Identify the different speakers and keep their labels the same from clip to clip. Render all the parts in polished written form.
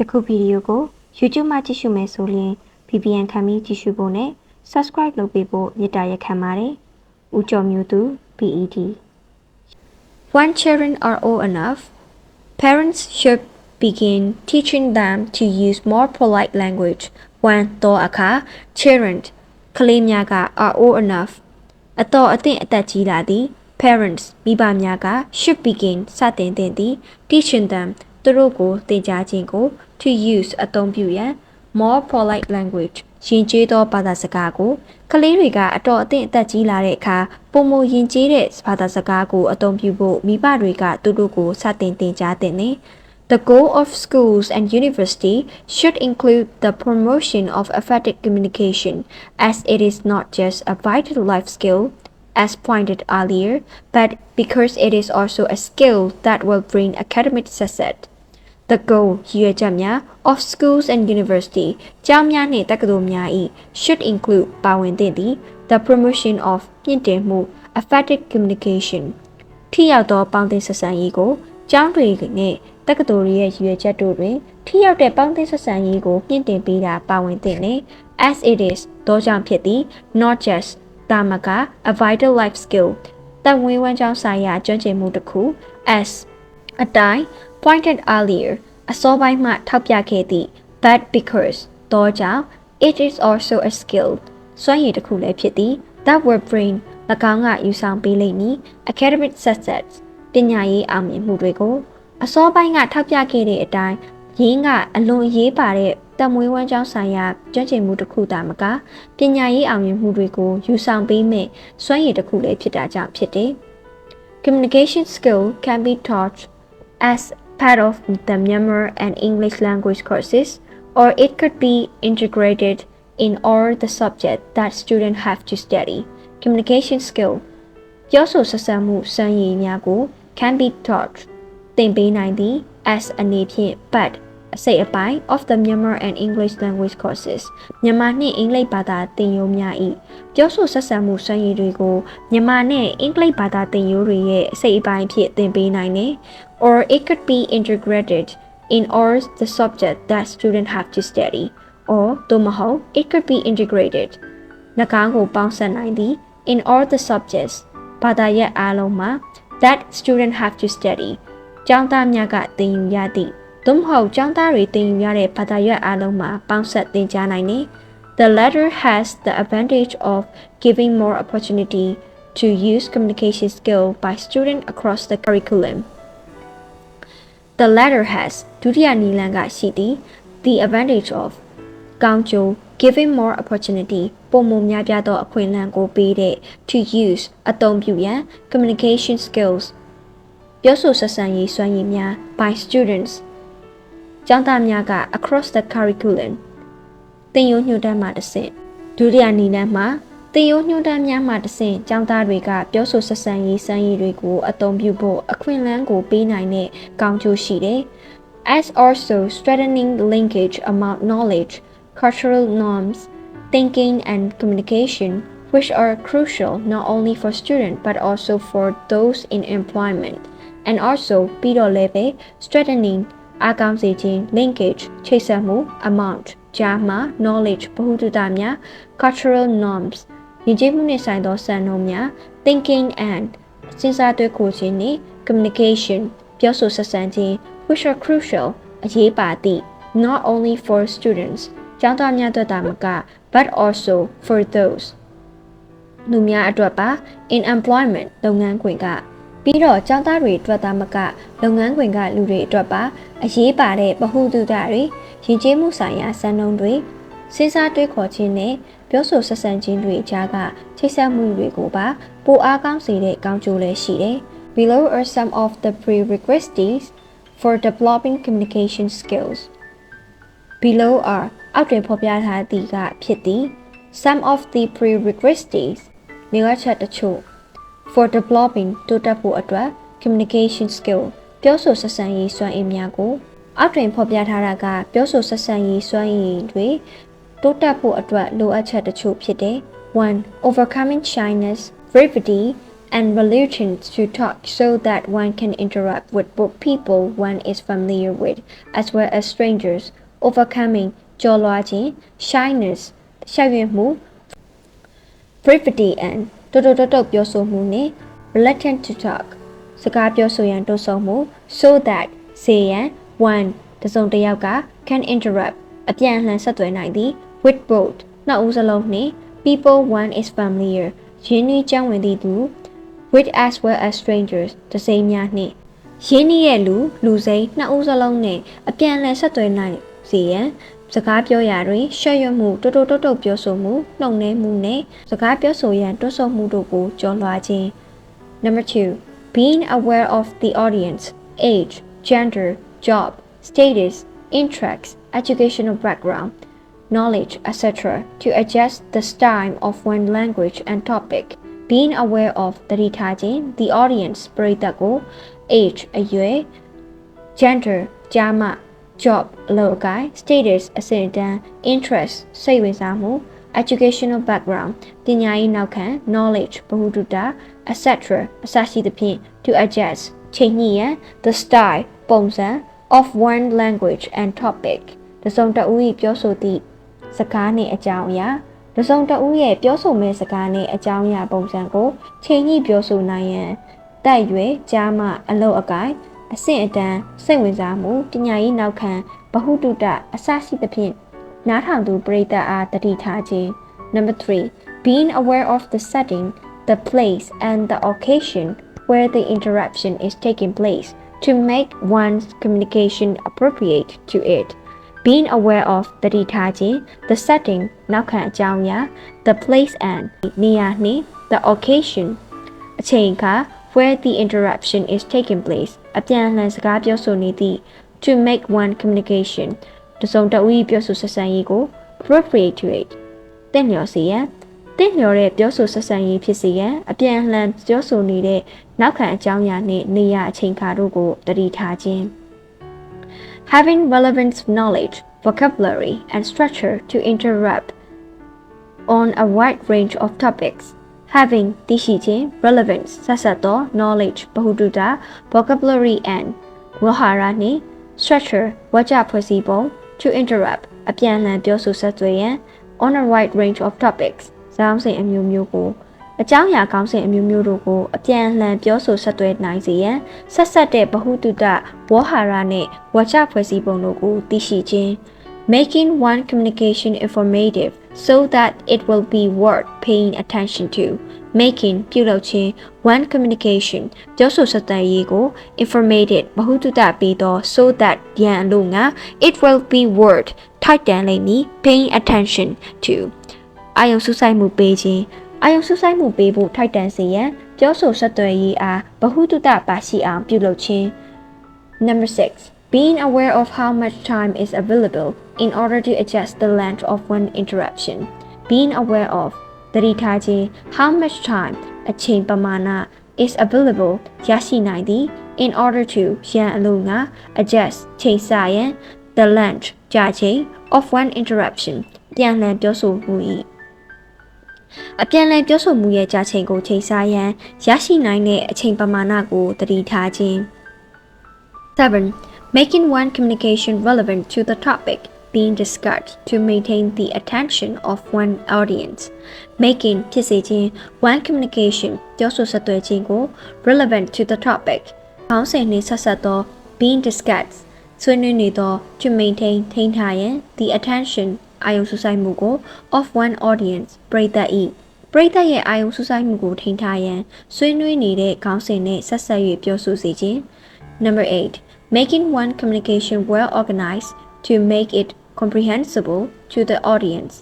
Speaker 1: ယခုဗီဒီယိုကို YouTube မှာကြည့်ရှုမယ်ဆိုရင် VPN ခံပြီးကြည့်ရှုဖို့နဲ့ Subscribe လုပ်ပေးဖို့မေတ္တာရပ်ခံပါတယ်။ဦးကျော်မျိုးသူ B.Ed. When children are old enough, parents should begin teaching them to use more polite language. When တော့အခါ children ကလေးများက are old enough အသက်ကြီးလာသည် parents မိဘများက should begin စတင်သင့်သည် teaching them သူတို့ကိုသင်ကြားခြင်းကို to use အသုံးပြုရန် more polite language ယဉ်ကျေးသောဘာသာစကားကိုကလေးတွေကအသက်ကြီးလာတဲ့အခါပုံမယဉ်ကျေးတဲ့ဘာသာစကားကိုအသုံးပြုဖို့မိဘတွေကသူတို့ကိုစတင်သင်ကြားသင့်တယ် The goal of schools and university should include the promotion of effective communication, as it is not just a vital life skill, as pointed earlier, but because it is also a skill that will bring academic success. The goal ရည်ရွယ်ချက်များ of schools and university ကျောင်းများနှင့်တက္ကသိုလ်များ၏ should include ပါဝင်သင့်သည် the promotion of မြင့်တင်မှု effective communication ထိရောက်သောပေါင်းသင်းဆက်ဆံရေးကိုကျောင်းတွေနှင့်တက္ကသိုလ်ရဲ့ရည်ရွယ်ချက်တို့တွင်ထိရောက်တဲ့ပေါင်းသင်းဆက်ဆံရေးကိုမြင့်တင်ပေးတာပါဝင်သင့်တယ် as it is သောကြောင့်ဖြစ်သည် not just တာမက a vital life skill သက်ဝင်ဝမ်းကြောင်းဆိုင်ရာကျွမ်းကျင်မှုတစ်ခု as အတိုင်း pointed earlier အစောပိုင်းမှထောက်ပြခဲ့သည့် but because သောကြောင့် it is also a skill စွမ်းရည်တစ်ခုလည်းဖြစ်သည် that will bring ၎င်းကယူဆောင်ပေးလိမ့်မည် academic success ပညာရေးအောင်မြင်မှုတွေကိုအစောပိုင်းကထောက်ပြခဲ့တဲ့အတိုင်းရင်းကအလွန်အရေးပါတဲ့သက်မွေးဝမ်းကြောင်းဆိုင်ရာကျွမ်းကျင်မှုတစ်ခုသာမကပညာရေးအောင်မြင်မှုတွေကိုယူဆောင်ပေးမဲ့စွမ်းရည်တစ်ခုလည်းဖြစ်တာကြောင့်ဖြစ်တယ် Communication skill can be taught as part of the Myanmar and English language courses, or it could be integrated in all the subjects that students have to study. Communication skill ပြောဆိုဆက်ဆံမှုစွမ်းရည်များကို can be taught သင်ပေးနိုင်သည် as အနေဖြင့် but အစိတ်အပိုင်း of the Myanmar and English language courses မြန်မာနှင့်အင်္ဂလိပ်ဘာသာသင်ရိုးများ၏ပြောဆိုဆက်ဆံမှုစွမ်းရည်တွေကိုမြန်မာနှင့်အင်္ဂလိပ်ဘာသာသင်ရိုးတွေရဲ့အစိတ်အပိုင်းဖြစ်သင်ပေးနိုင်တယ် or it could be integrated in all the subjects that students have to study or သို့မဟုတ် it could be integrated ၎င်းကိုပေါင်းစပ်နိုင်သည် in all the subjects ဘာသာရပ်အားလုံးမှာ that students have to study ကျောင်းသားများကသင်ယူရသည့်သို့မဟုတ်ကျောင်းသားတွေသင်ယူရတဲ့ဘာသာရပ်အားလုံးမှာပေါင်းစပ်သင်ကြားနိုင်တယ် The latter has the advantage of giving more opportunity to use communication skill by students across the curriculum. The latter has ဒုတိယနည်းလမ်းကရှိသည် the advantage of ကောင်းကျိုး giving more opportunity ပုံမများပြားသောအခွင့်အလမ်းကိုပေးတဲ့ to use အသုံးပြုရန် communication skills ပြောဆိုဆက်ဆံရေးစွမ်းရည်များ by students ကျောင်းသားများက across the curriculum သင်ရိုးညွှန်တမ်းမှတစ်ဆင့်ဒုတိယနည်းလမ်းမှာသင်ရိုးညွှန်တမ်းများမှတစ်ဆင့်ကျောင်းသားတွေကပြောဆိုဆက်ဆံရေးစွမ်းရည်တွေကိုအသုံးပြုဖို့အခွင့်အလမ်းကိုပေးနိုင်တဲ့ကောင်းကျိုးရှိတယ် as also strengthening the linkage among knowledge, cultural norms, thinking and communication, which are crucial not only for students but also for those in employment, and also ပြီးတော့လည်းပဲ strengthening အားကောင်းစေခြင်း linkage ချိတ်ဆက်မှု amount ကြားမှာ knowledge ဗဟုသုတများ cultural norms ယဉ်ကျေးမှုနှင့်ဆိုင်သောစံနှုန်းများ thinking and စဉ်းစားတွေးခေါ်ခြင်းနှင့် communication ပြောဆိုဆက်ဆံခြင်း which are crucial အရေးပါသည့် not only for students ကျောင်းသားများအတွက်သာမက but also for those လူများအတွက်ပါ in employment လုပ်ငန်းခွင်ကပြီးတော့ကျောင်းသားတွေအတွက်သာမကလုပ်ငန်းခွင်ကလူတွေအတွက်ပါအရေးပါတဲ့ဗဟုသုတတွေယဉ်ကျေးမှုဆိုင်ရာစံနှုန်းတွေစဉ်းစားတွေးခေါ်ခြင်းနဲ့ပြောဆိုဆက်ဆံခြင်းတွေကြားကချိတ်ဆက်မှုတွေကိုပါပိုအားကောင်းစေတဲ့ကောင်းကျိုးလည်းရှိတယ် Below are some of the prerequisites for developing communication skills. Below are အောက်တွင်ဖော်ပြထားသည်ကဖြစ်သည် some of the prerequisites နေရာချက်တချို့for developing တိုးတက်ဖို့အတွက် communication skill ပြောဆိုဆက်ဆံရေးစွမ်းအင်များကိုအောက်တွင်ဖော်ပြထားတာကပြောဆိုဆက်ဆံရေးစွမ်းရည်တွေတိုးတက်ဖို့အတွက်လိုအပ်ချက်တချို့ဖြစ်တဲ့ 1. Overcoming shyness, brevity, and reluctance to talk so that one can interact with both people one is familiar with as well as strangers, overcoming ကျော်လွှားခြင်း shyness ရှောက်ရွံ့မှု brevity and တိုးတိုးတုတ်တုတ်ပြောဆိုမှုနှင့် reluctant to talk စကားပြောဆိုရန်တွန့်ဆုတ်မှု so that စေရန် one တစ်စုံတစ်ယောက်က can interact အပြန်အလှန်ဆက်သွယ်နိုင်သည် with both နှစ်ဦးစလုံးနှင့် people one is familiar ရင်းနှီးကြောင်းဝင်သည့်သူ with as well as strangers တစိမ်းများနှင့်ရင်းနှီးရဲ့လူစိမ်းနှစ်ဦးစလုံးနှင့်အပြန်အလှန်ဆက်သွယ်နိုင်စေရန်စကားပြောရာတွင်ရှက်ရွံ့မှုတိုးတိုးတုတ်တုတ်ပြောဆိုမှုနှုတ်နှဲမှုနှင့်စကားပြောဆိုရန်တွန့်ဆုတ်မှုတို့ကိုကျော်လွှားခြင်း Number 2 being aware of the audience age gender job status interests educational background knowledge etc to adjust the style of one language and topic being aware of သတိထားခြင်း the audience ပရိသတ်ကို age အရွယ် gender ကျားမjob အလုပ်အကိုင် status အဆင့်အတန်း interest စိတ်ဝင်စားမှု educational background ပညာရေးနောက်ခံ knowledge ဗဟုသုတ etc အစရှိသဖြင့် to adjust ချိန်ညှိရန် the style ပုံစံ of one language and topic တစ်စုံတစ်ဦး၏ပြောဆိုသည့်စကားနှင့်အကြောင်းအရာတစ်စုံတစ်ဦးရဲ့ပြောဆိုမယ့်စကားနှင့်အကြောင်းအရာပုံစံကိုချိန်ညှိပြောဆိုနိုင်ရန်တက်ရွယ်ကြားမှအလုပ်အကိုင်အဆင့်အတန်းစိတ်ဝင်စားမှုပညာရေးနောက်ခံဗဟုသုတအစရှိသဖြင့်နားထောင်သူပရိသတ်အားတတိထားခြင်း Number 3 being aware of the setting the place and the occasion where the interaction is taking place to make one's communication appropriate to it being aware of တတိထားခြင်း the setting နောက်ခံအကြောင်းအရာ the place and နေရာနှင့် the occasion အချိန်အခါwhere the interaction is taking place အပြန်အလှန်စကားပြောဆိုနေသည့် to make one communication တစ်စုံတစ်ဦး၏ပြောဆိုဆက်ဆံရေးကို appropriate to it တင့်လျော်စေရန်တင့်လျော်တဲ့ပြောဆိုဆက်ဆံရေးဖြစ်စေရန်အပြန်အလှန်ပြောဆိုနေတဲ့နောက်ခံအကြောင်းအရာနှင့်နေရာအချိန်အခါတို့ကိုတတိထားခြင်း having relevant knowledge vocabulary and structure to interact on a wide range of topics having သိရှိခြင်း relevance ဆက်စပ်သော knowledge ဗဟုသုတ vocabulary and ဝေါဟာရနှင့် structure ဝါကျဖွဲ့စည်းပုံ to interact အပြန်အလှန်ပြောဆိုဆက်သွယ်ရန် on a wide range of topics ဇာတ်စဉ်အမျိုးမျိုးကိုအကြောင်းအရာကောင်းစဉ်အမျိုးမျိုးတို့ကိုအပြန်အလှန်ပြောဆိုဆက်သွယ်နိုင်စေရန်ဆက်ဆက်တဲ့ဗဟုသုတဝေါဟာရနှင့်ဝါကျဖွဲ့စည်းပုံတို့ကိုသိရှိခြင်း making one communication informative so that it will be worth paying attention to making ပြုလုပ်ခြင်း one communication ပြောဆိုဆက်သွယ်ရေးကို informative ဗဟုသုတပေးသော so that ရန်အလို့ငါ it will be worth ထိုက်တန်လိမ့်မည် paying attention to အာရုံစူးစိုက်မှုပေးခြင်းအာရုံစူးစိုက်မှုပေးဖို့ထိုက်တန်စေရန်ပြောဆိုဆက်သွယ်ရေးအားဗဟုသုတပါရှိအောင်ပြုလုပ်ခြင်း Number 6 being aware of how much time is available in order to adjust the length of one interaction being aware of သတိထားခြင်း how much time အချိန်ပမာဏ is available ရရှိနိုင်သည် in order to ရန်အလို့ငါ adjust ချိန်ဆရန် the length ကြာချိန် of one interaction ပြန်လှန်ပြောဆိုမှု၏အပြန်လှန်ပြောဆိုမှုရဲ့ကြာချိန်ကိုချိန်ဆရန်ရရှိနိုင်တဲ့အချိန်ပမာဏကိုသတိထားခြင်း 7. Making one communication relevant to the topic being discussed to maintain the attention of one audience. Making ဖြစ်စေခြင်း one communication ပြောဆိုဆက်သွယ်ခြင်းကို relevant to the topic ခေါင်းစဉ်နှင့်ဆက်စပ်သော being discussed ဆွေးနွေးနေသော to maintain ထိန်းထားရန် the attention အာရုံစူးစိုက်မှုကို of one audience ပရိသတ်၏ပရိသတ်ရဲ့အာရုံစူးစိုက်မှုကိုထိန်းထားရန်ဆွေးနွေးနေတဲ့ခေါင်းစဉ်နှင့်ဆက်ဆက်၍ပြောဆိုစေခြင်း Number 8. Making one communication well organized to make it comprehensible to the audience.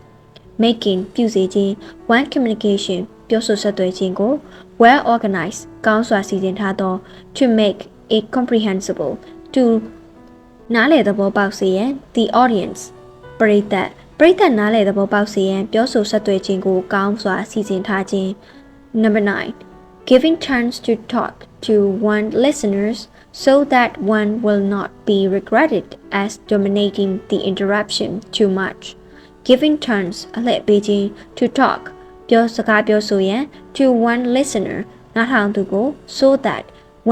Speaker 1: Making ပြုစေခြင်း one communication ပြောဆိုဆက်သွယ်ခြင်းကို well organized ကောင်းစွာစီစဉ်ထားသော to make it comprehensible to နားလည်သဘောပေါက်စေရန် the audience ပရိသတ်နားလည်သဘောပေါက်စေရန်ပြောဆိုဆက်သွယ်ခြင်းကိုကောင်းစွာစီစဉ်ထားခြင်း Number 9. Giving chance to talk to one listeners so that one will not be regarded as dominating the interruption too much. Giving chance အလှည့်ပေးခြင်း to talk ပြောစကားပြောဆိုရန် to one listener နားထောင်သူကို so that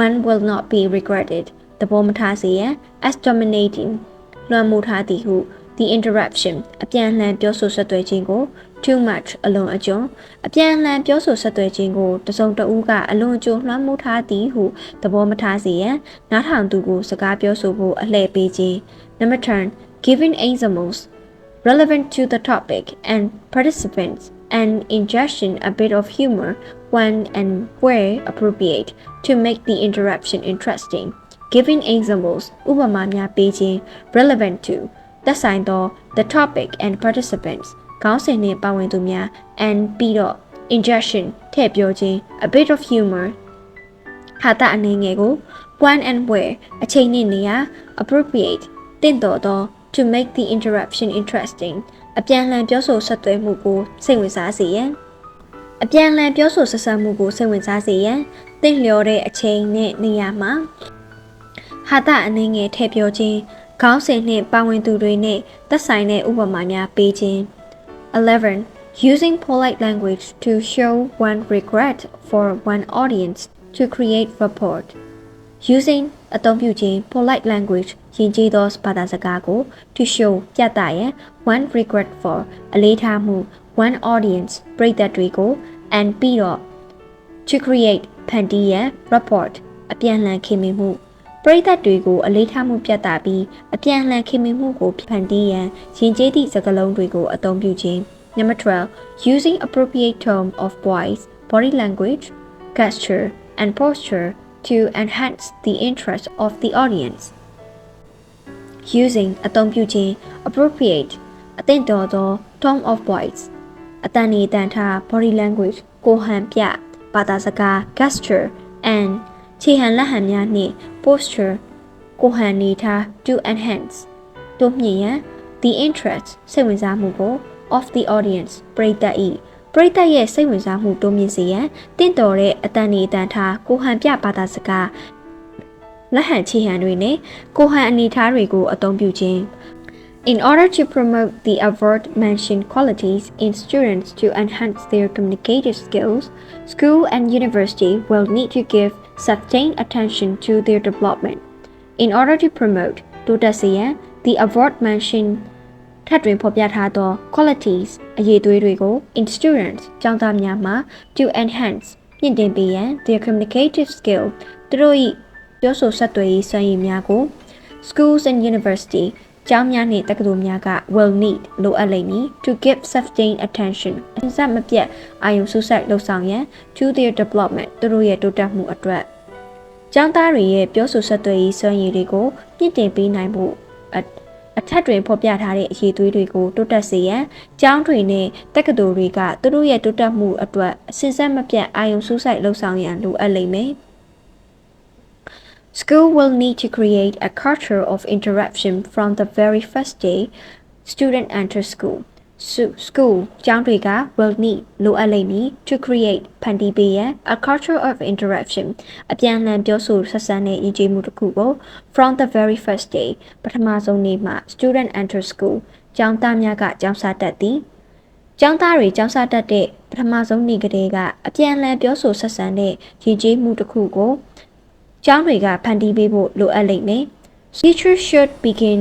Speaker 1: one will not be regretted သဘောမထားစေရန် as dominating လွှမ်းမိုးထားသည်ဟု the interruption အပြန်အလှန်ပြောဆိုဆက်သွယ်ခြင်းကို too much အလွန်အကျွံအပြန်အလှန်ပြောဆိုဆက်သွယ်ခြင်းကိုတစုံတဦးကအလွန်အကျွံလွှမ်းမိုးထားသည်ဟုသဘောမထားစေရန်နားထောင်သူကိုစကားပြောဆိုဖို့အလှည့်ပေးခြင်း number 10 giving examples relevant to the topic and participants and ingestion a bit of humor when and where appropriate to make the interruption interesting giving examples ဥပမာများပေးခြင်း relevant to သက်ဆိုင်သော the topic and participants ခေါင်းစဉ်နှင့်ပါဝင်သူများ and ပြီးတော့ ingestion ထည့်ပြောခြင်း a bit of humor ဟာတာအနေငယ်ကို when and where အချိန်နှင့်နေရာ appropriate တင့်တော်သော to make the interruption interesting အပြန်အလှန်ပြောဆိုဆက်သွယ်မှုကိုစိတ်ဝင်စားစေရန်အပြန်အလှန်ပြောဆိုဆက်ဆံမှုကိုစိတ်ဝင်စားစေရန်တင့်လျော်တဲ့အချိန်နဲ့နေရာမှာဟာတာအနေငယ်ထည့်ပြောခြင်းခေါင်းစဉ်နှင့်ပါဝင်သူတွေနဲ့သက်ဆိုင်တဲ့ဥပမာများပေးခြင်း 11. Using polite language to show one regret for one audience to create rapport. Using အသုံးပြုခြင်း polite language ယဉ်ကျေးသောဘာသာစကားကို to show ပြသရန် one regret for အလေးထားမှု one audience ပရိသတ်တွေကို and ပြီးတော့ to create ဖန်တီးရန် rapport အပြန်အလှန်ခင်မင်မှုပရိသတ်တွေကိုအလေးထားမှုပြသပြီးအပြန်အလှန်ခင်မင်မှုကိုဖန်တီးရန်ယဉ်ကျေးသည့်စကားလုံးတွေကိုအသုံးပြုခြင်း Number 12. Using appropriate tone of voice, body language, gesture, and posture to enhance the interest of the audience. Using အသုံးပြုခြင်း appropriate အသင့်တော်သော tone of voice အတန်နေတန်ထား body language ကိုဟန်ပြဘာသာစကား gesture and ခြေဟန်လက်ဟန်များနှင့် posture ကိုဟန်နေထား to enhance တိုးမြင့်ရန် the interest စိတ်ဝင်စားမှုကို of the audience ပရိသတ်ရဲ့စိတ်ဝင်စားမှုတိုးမြင့်စေရန်တင့်တော်တဲ့အတန်နေအတန်ထားကိုဟန်ပြဘာသာစကားလက်ဟန်ခြေဟန်တွေနဲ့ကိုဟန်အနေထားတွေကိုအသုံးပြုခြင်း In order to promote the above-mentioned qualities in students to enhance their communicative skills, school and university will need to give sustained attention to their development. In order to promote တိုးတက်စေရန် the above-mentioned ထပ်တွင်ဖော်ပြထားသော qualities အရေးသွေးတွေကို in students ကျောင်းသားများမှာ to enhance မြင့်တင်ပေးရန် their communicative skill သူတို့၏ပြောဆိုဆက်သွယ်ရေးစွမ်းရည်များကို schools and university ကျောင်းများနှင့်တက္ကသိုလ်များက will need လိုအပ်လိမ့်မည် to give sustained attention အစမပြတ်အာရုံစူးစိုက်လှုပ်ဆောင်ရန် to their development သူတို့ရဲ့တိုးတက်မှုအတွက်ကျောင်းသားတွေရဲ့ပြောဆိုဆက်သွယ်ရေးစွမ်းရည်တွေကိုမြင့်တင်ပေးနိုင်ဖို့အထက်တွင်ဖော်ပြထားတဲ့အရေးသွေးတွေကိုတိုးတက်စေရန်ကျောင်းတွေနဲ့တက္ကသိုလ်တွေကသူတို့ရဲ့တိုးတက်မှုအတွက်အစဉ်ဆက်မပြတ်အာရုံစူးစိုက်လှုပ်ဆောင်ရန်လိုအပ်လိမ့်မယ် School will need to create a culture of interruption from the very first day student enter school. School ကျောင်းတွေက will need လိုအပ်လိမ့်မည် to create ဖန်တီးပေးရန် a culture of interruption အပြန်အလှန်ပြောဆိုဆက်ဆံတဲ့ယဉ်ကျေးမှုတစ်ခုကို from the very first day ပထမဆုံးနေ့မှ student enter school ကျောင်းသားများကကျောင်းစားတတ်သည်ကျောင်းသားတွေကျောင်းစားတတ်တဲ့ပထမဆုံးနေ့ကတည်းကအပြန်အလှန်ပြောဆိုဆက်ဆံတဲ့ယဉ်ကျေးမှုတစ်ခုကိုကျောင်းတွေကဖန်တီးပေးဖို့လိုအပ်လိမ့်မယ် Teachers should begin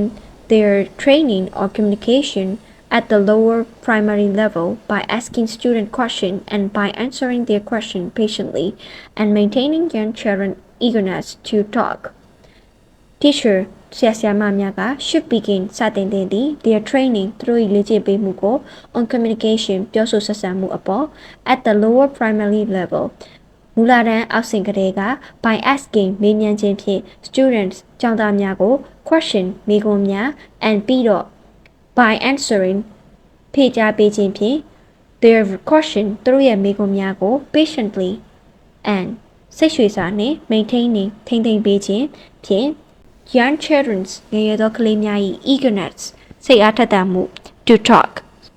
Speaker 1: their training or communication at the lower primary level by asking student questions and by answering their question patiently and maintaining young children's eagerness to talk. Teacher ဆရာဆရာမများက should begin စတင်သင့်သည် their training သူတို့၏လေ့ကျင့်ပေးမှုကို on communication ပြောဆိုဆက်ဆံမှုအပေါ် at the lower primary level မူလတန်းအောက်ဆင့်ကလေးက by asking မေးမြန်းခြင်းဖြင့် students ကျောင်းသားများကို question မေးခွန်းများ and ပြီးတော့ by answering ဖြေကြားပေးခြင်းဖြင့် their question သူတို့ရဲ့မေးခွန်းများကို patiently and စိတ်ရွှေ့စွာနှင့် maintaining ထိန်းသိမ်းပေးခြင်းဖြင့် young children's ငယ်ရွယ်သောကလေးများ၏ eagerness စိတ်အားထက်သန်မှု to talk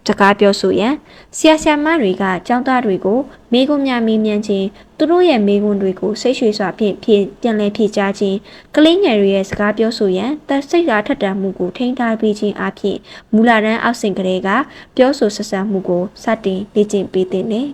Speaker 1: စကားပြောဆိုရန်ဆရာဆရာမတွေကကျောင်းသားတွေကိုမေးခွန်းများမေးမြန်းခြင်းသူတို့ရဲ့မေးခွန်းတွေကိုစိတ်ရွှေ့စွာဖြင့်ပြန်လည်ဖြေကြားခြင်းကလေးငယ်တွေရဲ့စကားပြောဆိုရန်စိတ်အားထက်သန်မှုကိုထိန်းထားပေးခြင်းအပြင်မူလတန်းအောက်ဆင့်ကလေးကပြောဆိုဆက်ဆံမှုကိုစတင်လေ့ကျင့်ပေးသင့်တယ်